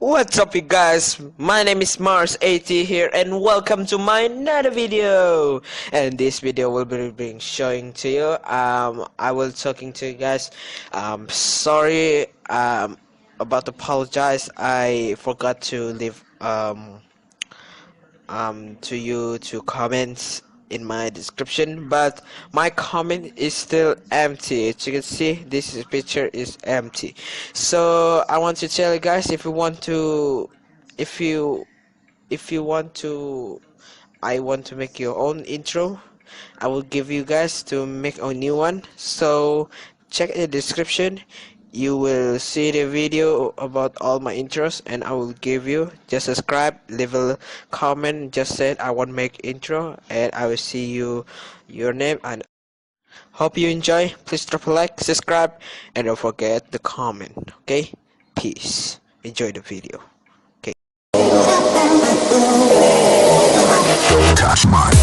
What's up you guys, my name is Mars80 here and welcome to my another video. And this video will be showing to you, I will talking to you guys. Sorry, about to apologize, I forgot to leave to you to comments in my description, but my comment is still empty. As you can see, this picture is empty. So I want to tell you guys, if you want to, I want to make your own intro. I will give you guys to make a new one, so check the description. You will see the video about all my intros, and I will give you. Just subscribe, leave a comment, just said I want to make intro, and I will see you your name. And hope you enjoy. Please drop a like, subscribe, and don't forget the comment. Okay, peace. Enjoy the video. Okay. Don't touch mine.